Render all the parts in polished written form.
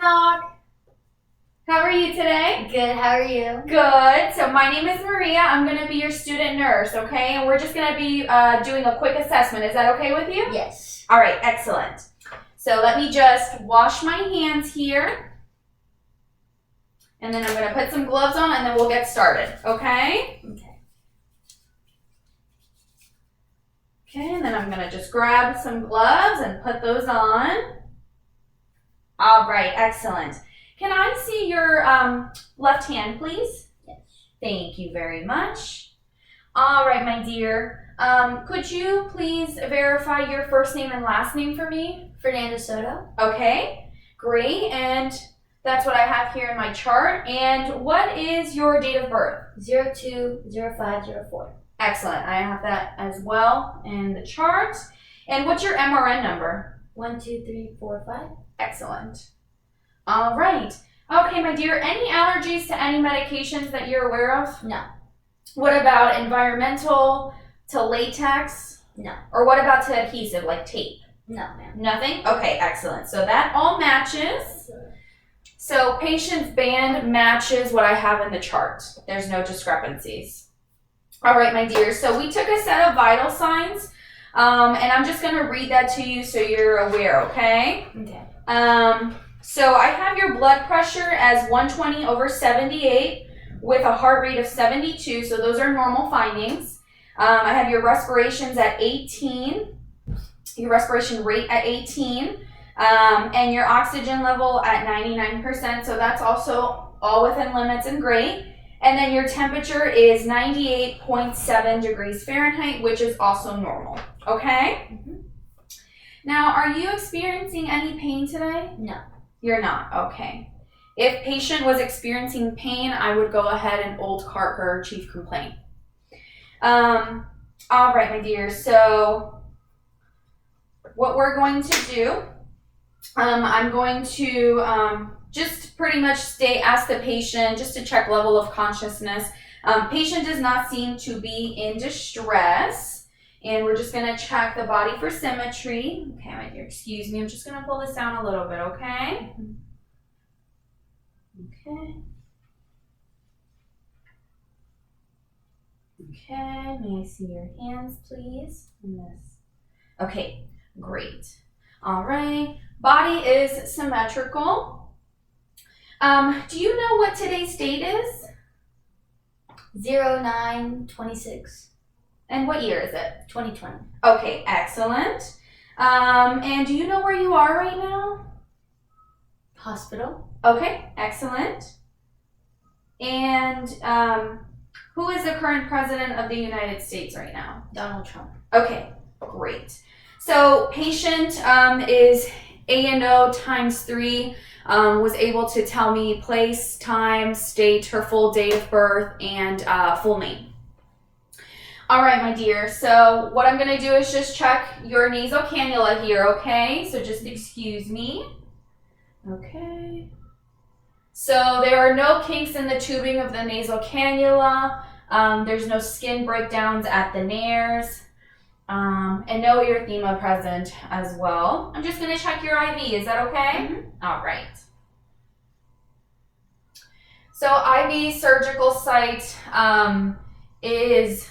Knock. How are you today? Good, how are you? Good. So my name is Maria. I'm going to be your student nurse, okay? And we're just going to be doing a quick assessment. Is that okay with you? Yes. All right, excellent. So let me just wash my hands here. And then I'm going to put some gloves on and then we'll get started, okay? Okay. Okay, and then I'm going to just grab some gloves and put those on. All right, excellent. Can I see your left hand, please? Yes. Thank you very much. All right, my dear. Could you please verify your first name and last name for me? Fernando Soto. Okay, great. And that's what I have here in my chart. And what is your date of birth? 020504. Excellent. I have that as well in the chart. And what's your MRN number? 12345. Excellent. All right. Okay, my dear, any allergies to any medications that you're aware of? No. What about environmental to latex? No. Or what about to adhesive, like tape? No, ma'am. Nothing? Okay, excellent. So that all matches. So patient's band matches what I have in the chart. There's no discrepancies. All right, my dear. So we took a set of vital signs, and I'm just going to read that to you so you're aware, okay? Okay. So I have your blood pressure as 120/78 with a heart rate of 72. So those are normal findings. I have your respirations at 18, your respiration rate at 18, and your oxygen level at 99%. So that's also all within limits and great. And then your temperature is 98.7 degrees Fahrenheit, which is also normal. Okay? Mm-hmm. Now, are you experiencing any pain today? No. You're not? Okay. If patient was experiencing pain, I would go ahead and old cart her chief complaint. All right, my dear. So what we're going to do, I'm going to just pretty much ask the patient just to check level of consciousness. Patient does not seem to be in distress. And we're just going to check the body for symmetry. Okay, my dear, excuse me. I'm just going to pull this down a little bit, okay? Okay. Okay, may I see your hands, please? Okay, great. All right, body is symmetrical. Do you know what today's date is? 0926. And what year is it? 2020. Okay, excellent. And do you know where you are right now? Hospital. Okay, excellent. And who is the current president of the United States right now? Donald Trump. Okay, great. So patient is A&O times 3, was able to tell me place, time, state, her full date of birth, and full name. All right, my dear. So what I'm going to do is just check your nasal cannula here, okay? So just excuse me. Okay. So there are no kinks in the tubing of the nasal cannula. There's no skin breakdowns at the nares. And no erythema present as well. I'm just going to check your IV. Is that okay? Mm-hmm. All right. So IV surgical site is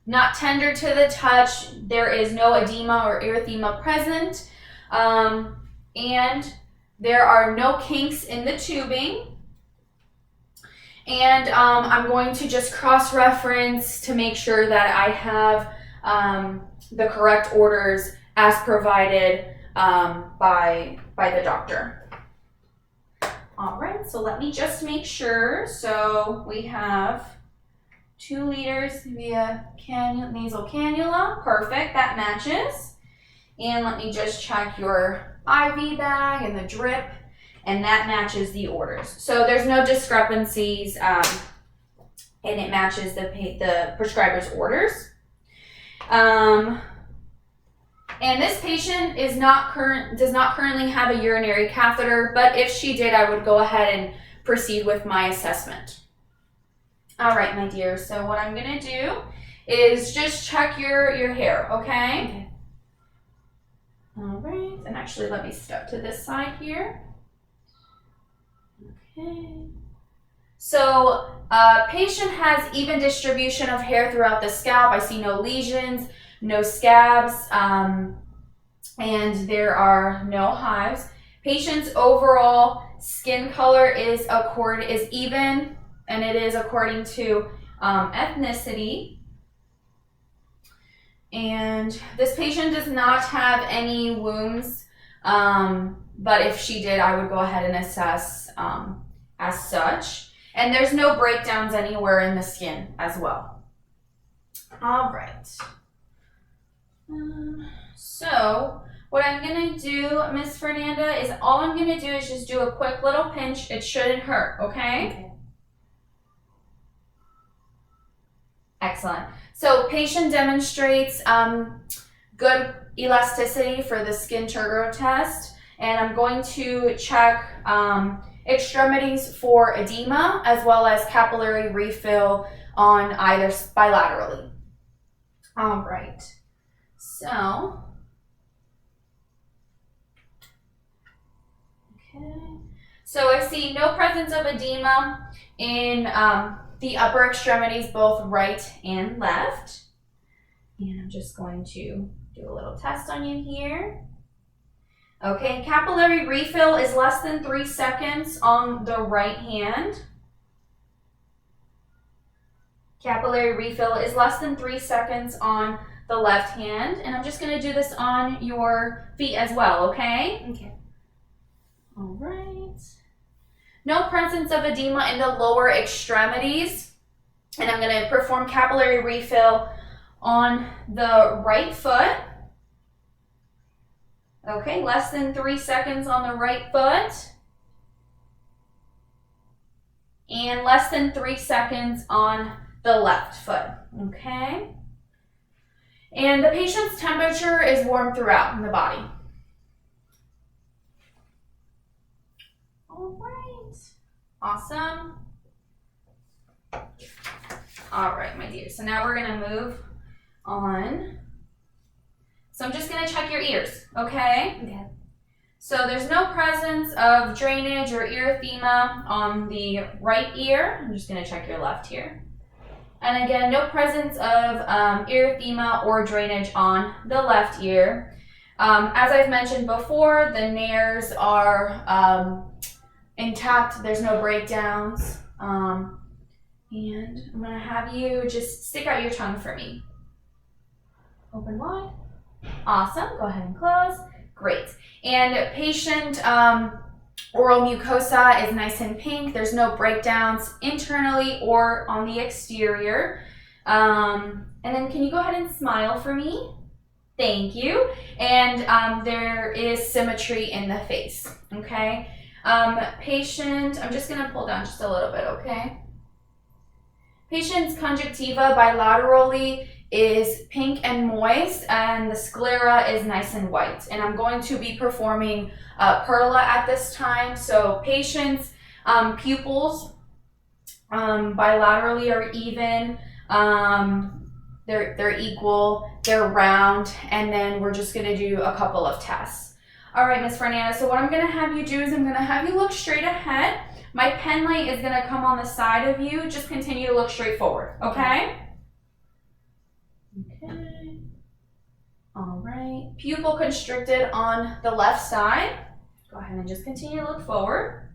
not tender to the touch. There is no edema or erythema present. And there are no kinks in the tubing. And I'm going to just cross-reference to make sure that I have the correct orders as provided by the doctor. All right, so let me just make sure. So we have 2 liters via nasal cannula. Perfect, that matches. And let me just check your IV bag and the drip, and that matches the orders. So there's no discrepancies, and it matches the prescriber's orders. And this patient does not currently have a urinary catheter, but if she did, I would go ahead and proceed with my assessment. All right, my dear. So what I'm going to do is just check your hair, okay? Okay. All right. And actually, let me step to this side here. Okay. So, patient has even distribution of hair throughout the scalp. I see no lesions, no scabs, and there are no hives. Patient's overall skin color is even, and it is according to ethnicity. And this patient does not have any wounds, but if she did, I would go ahead and assess as such. And there's no breakdowns anywhere in the skin as well. All right. So what I'm gonna do, Miss Fernanda, is all I'm gonna do is just do a quick little pinch. It shouldn't hurt, okay? Okay. Excellent. So patient demonstrates good elasticity for the skin turgor test, and I'm going to check extremities for edema as well as capillary refill on either bilaterally. All right. So, okay. So I see no presence of edema in the upper extremities, both right and left. And I'm just going to do a little test on you here. Okay, capillary refill is less than 3 seconds on the right hand. Capillary refill is less than 3 seconds on the left hand. And I'm just going to do this on your feet as well, okay? Okay. All right. No presence of edema in the lower extremities. And I'm going to perform capillary refill on the right foot. Okay, less than 3 seconds on the right foot. And less than 3 seconds on the left foot. Okay. And the patient's temperature is warm throughout in the body. All right. Awesome. All right, my dear. So now we're going to move on. So I'm just going to check your ears, okay? Okay. So there's no presence of drainage or erythema on the right ear. I'm just going to check your left here. And again, no presence of erythema or drainage on the left ear. As I've mentioned before, the nares are intact. There's no breakdowns. And I'm going to have you just stick out your tongue for me. Open wide. Awesome. Go ahead and close. Great. And patient oral mucosa is nice and pink. There's no breakdowns internally or on the exterior. And then can you go ahead and smile for me? Thank you. And there is symmetry in the face. Okay. Patient, I'm just going to pull down just a little bit, okay? Patient's conjunctiva bilaterally is pink and moist, and the sclera is nice and white. And I'm going to be performing perla at this time. So patient's pupils bilaterally are even. They're equal. They're round, and then we're just going to do a couple of tests. All right, Miss Fernanda. So what I'm going to have you do is I'm going to have you look straight ahead. My pen light is going to come on the side of you. Just continue to look straight forward. Okay. Okay. All right. Pupil constricted on the left side. Go ahead and just continue to look forward.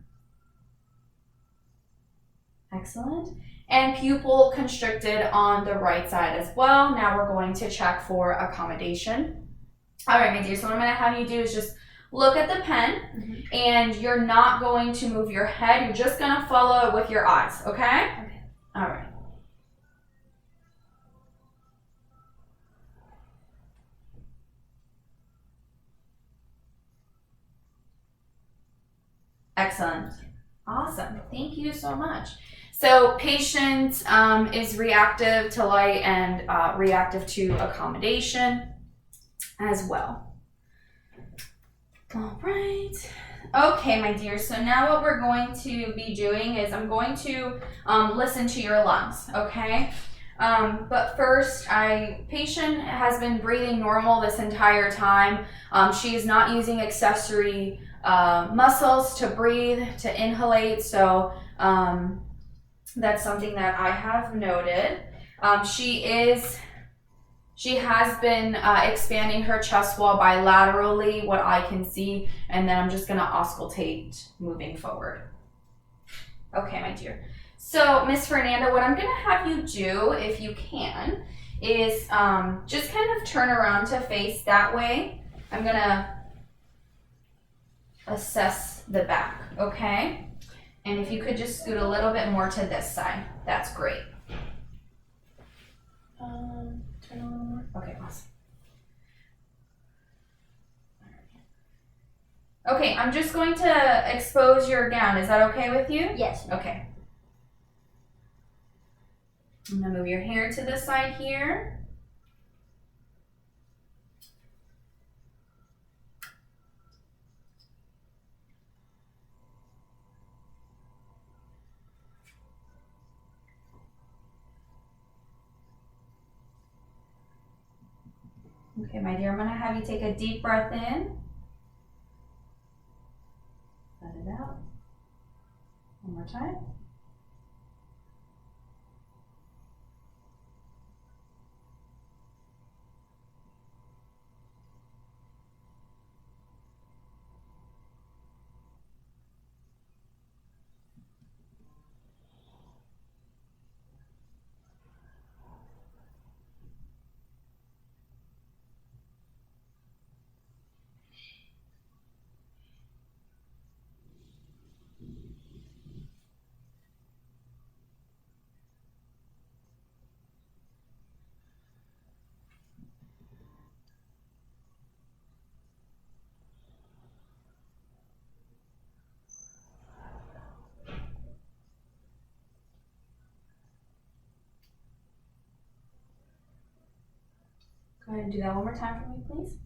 Excellent. And pupil constricted on the right side as well. Now we're going to check for accommodation. All right, my dear. So what I'm going to have you do is just look at the pen, and you're not going to move your head. You're just going to follow it with your eyes. Okay? Okay. All right. Excellent. Awesome. Thank you so much. So patient is reactive to light and reactive to accommodation as well. All right. Okay, my dear. So now what we're going to be doing is I'm going to listen to your lungs, okay? But first, patient has been breathing normal this entire time. She is not using accessory muscles to breathe, to inhalate. So that's something that I have noted. She has been expanding her chest wall bilaterally, what I can see, and then I'm just gonna auscultate moving forward. Okay, my dear. So, Miss Fernanda, what I'm gonna have you do, if you can, is just kind of turn around to face that way. I'm gonna assess the back, okay? And if you could just scoot a little bit more to this side, that's great. Turn a little more. Okay, awesome. Okay, I'm just going to expose your gown. Is that okay with you? Yes. Okay. I'm gonna move your hair to this side here. Okay, my dear, I'm gonna have you take a deep breath in. Let it out. One more time. Go ahead and do that one more time for me, please.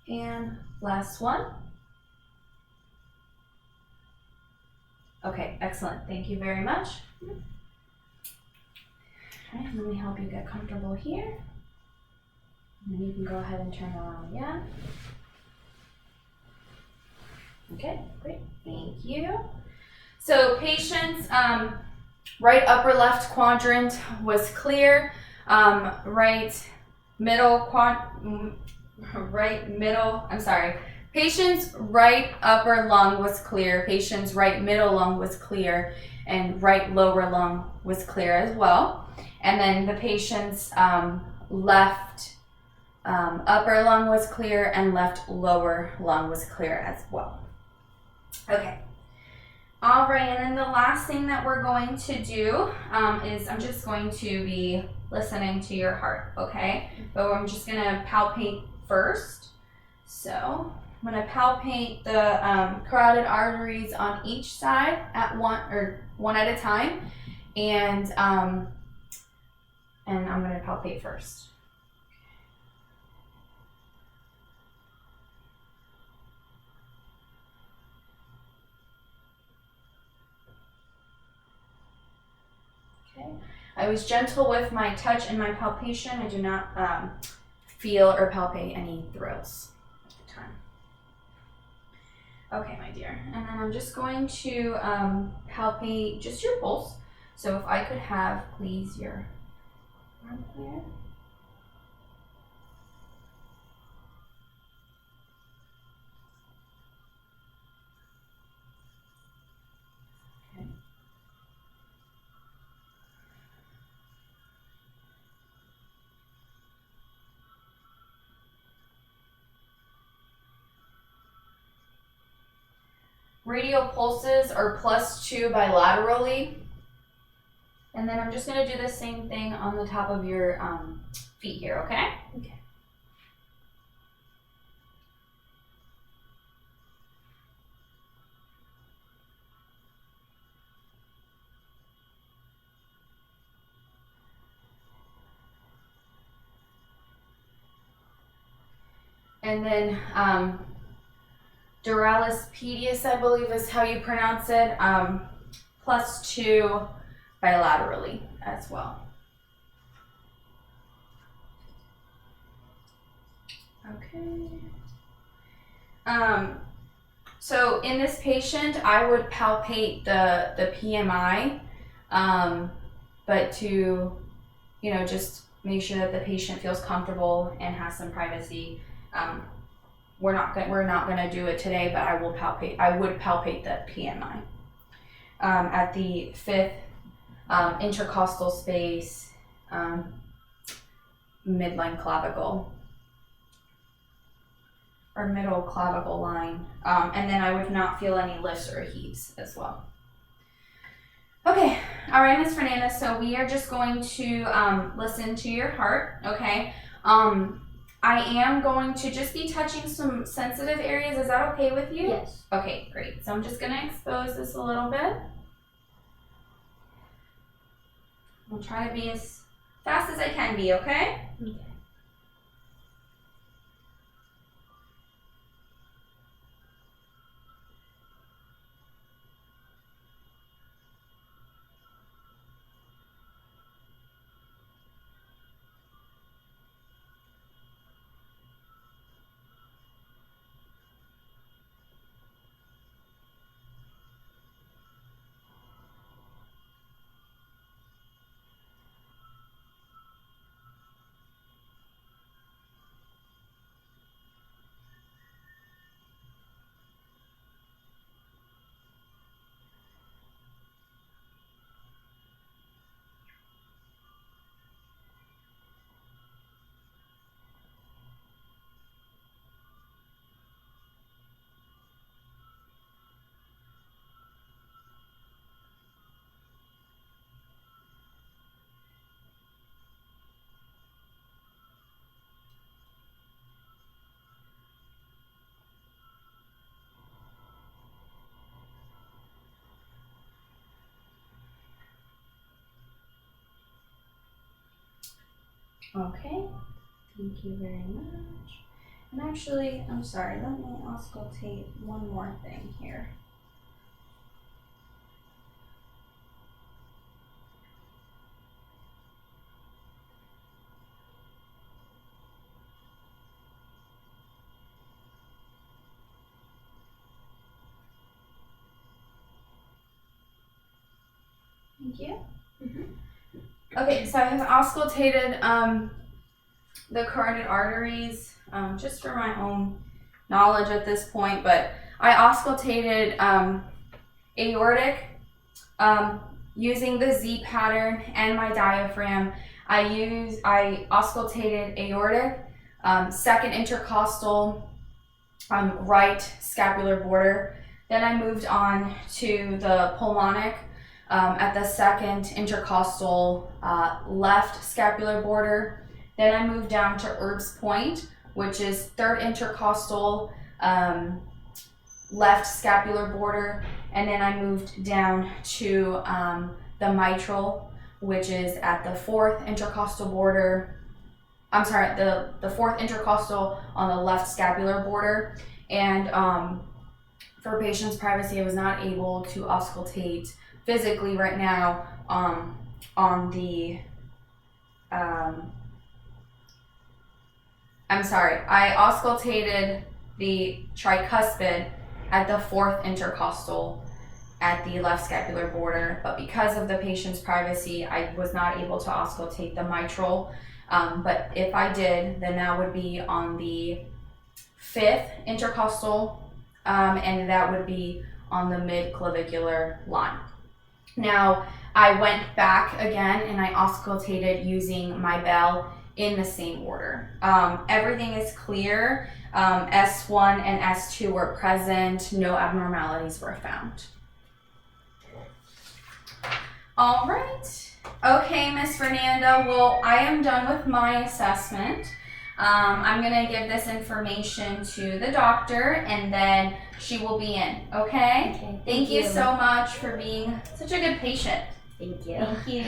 And last one. Okay, excellent. Thank you very much. All right, let me help you get comfortable here. And then you can go ahead and turn around again. Okay, great. Thank you. So patient's right upper left quadrant was clear. Patient's right upper lung was clear. Patient's right middle lung was clear, and right lower lung was clear as well. And then the patient's left upper lung was clear, and left lower lung was clear as well. Okay. All right, and then the last thing that we're going to do is I'm just going to be listening to your heart, okay? But I'm just gonna palpate first. So I'm gonna palpate the carotid arteries on each side at one at a time, and I'm gonna palpate first. Okay. I was gentle with my touch and my palpation. I do not feel or palpate any thrills at the time. Okay, my dear. And then I'm just going to palpate just your pulse. So if I could have, please, your arm here. Radial pulses are +2 bilaterally. And then I'm just going to do the same thing on the top of your feet here, okay? Okay. And then duralis pedis, I believe is how you pronounce it, +2 bilaterally as well. Okay. So in this patient, I would palpate the PMI, but to, just make sure that the patient feels comfortable and has some privacy. We're not gonna do it today, but I would palpate the PMI at the 5th intercostal space, midline clavicle, or middle clavicle line, and then I would not feel any lifts or heaves as well. Okay, all right, Ms. Fernandez, so we are just going to listen to your heart, okay? I am going to just be touching some sensitive areas. Is that okay with you? Yes. Okay, great. So I'm just gonna expose this a little bit. I'll try to be as fast as I can be, okay? Okay. Okay, thank you very much. And actually, I'm sorry, let me auscultate one more thing here. Thank you. Okay, so I have auscultated the carotid arteries, just for my own knowledge at this point, but I auscultated aortic using the Z pattern and my diaphragm. I auscultated aortic, second intercostal, right scapular border. Then I moved on to the pulmonic at the second intercostal left scapular border. Then I moved down to Erb's point, which is third intercostal left scapular border. And then I moved down to the mitral, which is at the fourth intercostal border. I'm sorry, the fourth intercostal on the left scapular border. And for patient's privacy, I was not able to auscultate physically right now on the I auscultated the tricuspid at the fourth intercostal at the left scapular border, but because of the patient's privacy, I was not able to auscultate the mitral. But if I did, then that would be on the fifth intercostal, and that would be on the mid-clavicular line. Now, I went back again and I auscultated using my bell in the same order. Everything is clear. S1 and S2 were present. No abnormalities were found. All right. Okay, Miss Fernanda. Well, I am done with my assessment. I'm gonna give this information to the doctor and then she will be in, okay? Okay. Thank you so much for being such a good patient. Thank you. Thank you.